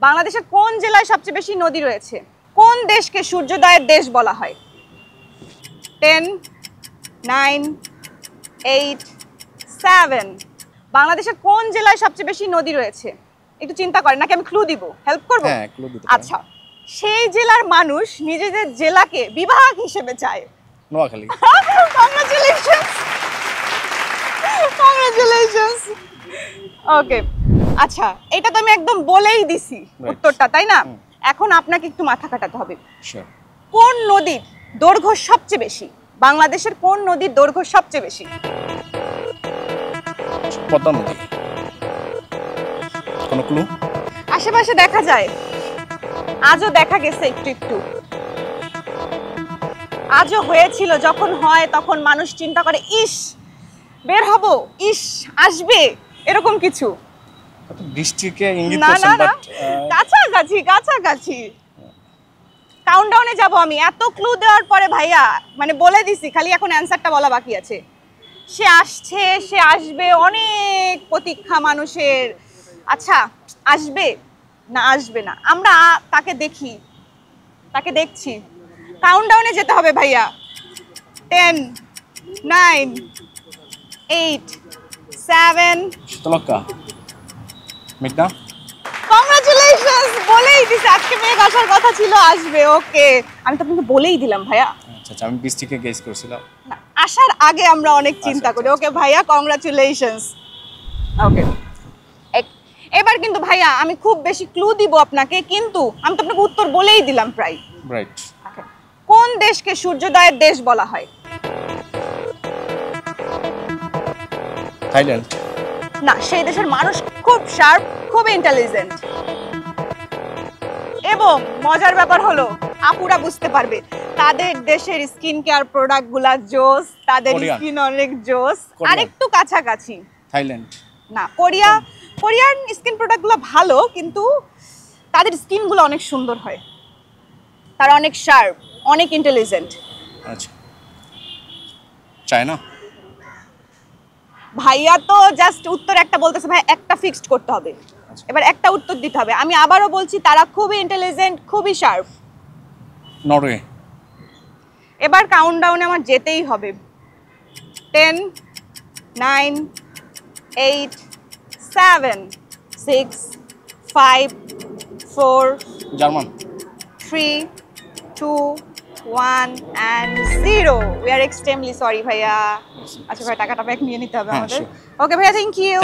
বাংলাদেশের কোন জেলায় সবচেয়ে বেশি নদী রয়েছে? কোন দেশকে সূর্যোদয়ের দেশ বলা হয়? 10, 9, 8, 7। বাংলাদেশের কোন জেলায় সবচেয়ে বেশি নদী রয়েছে? একটু চিন্তা করেন, নাকি আমি ক্লু দিব? হেল্প করব? হ্যাঁ, ক্লু দিতে আচ্ছা, সেই জেলার মানুষ নিজেদের জেলাকে বিভাগ হিসেবে চায়। নোয়াখালী। Congratulations, congratulations. ওকে, আচ্ছা, এটা তো আমি একদম বলেই দিছি উত্তরটা, তাই না? এখন আপনাকে একটু মাথা কাটাতে হবে। শিওর। কোন নদীর দৈর্ঘ্য সবচেয়ে বেশি? বাংলাদেশের কোন নদীর দৈর্ঘ্য সবচেয়ে বেশি? পদ্মা নদী। কোন ক্লু? আশেপাশে দেখা যায়, আজও দেখা গেছে একটু একটু, আজও হয়েছিল। যখন হয় তখন মানুষ চিন্তা করে, ইস বের হব, ইস আসবে, এরকম কিছু। বৃষ্টিকে ইঙ্গিত না করছেন, না না, বাট কাছাকাছি কাছাকাছি। কাউন্টডাউনে যাব আমি, এত ক্লু দেওয়ার পরে ভাইয়া মানে বলে দিছি, খালি এখন অ্যানসারটা বলা বাকি আছে। সে আসছে, সে আসবে, অনেক প্রতীক্ষা মানুষের। আচ্ছা, আসবে না আসবে না, আমরা তাকে দেখি, তাকে দেখছি। কাউন্টডাউনে যেতে হবে ভাইয়া। 10, 9, 8, 7। শীতলক্ষ্যা, মেঘনা। কংগ্রাচুলেশনস, বলেই দিছি আজকে মেঘ আসার কথা ছিল, আসবে। ওকে, আমি তো আপনাকে বলেই দিলাম ভাইয়া। আচ্ছা আচ্ছা, আমি বৃষ্টিকে গেস করছিলাম। না, আসার আগে আমরা অনেক চিন্তা করি। ওকে ভাইয়া, কংগ্রাচুলেশনস। ওকে, এবার কিন্তু ভাইয়া আমি খুব বেশি ক্লু দিব আপনাকে, কিন্তু আমি তো আপনাকে উত্তর বলেই দিলাম প্রায়। রাইট। কোন দেশকে সূর্যোদয়ের দেশ বলা হয়? থাইল্যান্ড। না, সেই দেশের মানুষ খুব শার্প, খুব ইন্টেলিজেন্ট, এবং মজার ব্যাপার হলো আপুরা বুঝতে পারবে, তাদের দেশের স্কিন কেয়ার প্রোডাক্ট গুলা জোস, তাদের স্কিন অনেক জোস। আরেকটু কাছাকাছি। থাইল্যান্ড না, কোরিয়ান স্কিন প্রোডাক্ট গুলো ভালো, কিন্তু তাদের স্কিন গুলো অনেক সুন্দর হয়, তারা অনেক শার্প, অনেক ইন্টেলিজেন্ট। আচ্ছা, চায়না। ভাইয়া তো জাস্ট উত্তর একটা বলতেছে, ভাই একটা ফিক্সড করতে হবে, এবার একটা উত্তর দিতে হবে। আমি আবারও বলছি, তারা খুবই ইন্টেলিজেন্ট, খুবই শার্প। নরওয়ে। এবার কাউন্টডাউনে আমার যেতেই হবে। 10, 9, 8, 7, 6, 5, 4, German. 3, 2, 1 and 0. We are extremely sorry ভাইয়া। আচ্ছা ভাই, টাকাটা ব্যাক নিয়ে নিতে হবে আমাদের। ওকে ভাইয়া, থ্যাংক ইউ।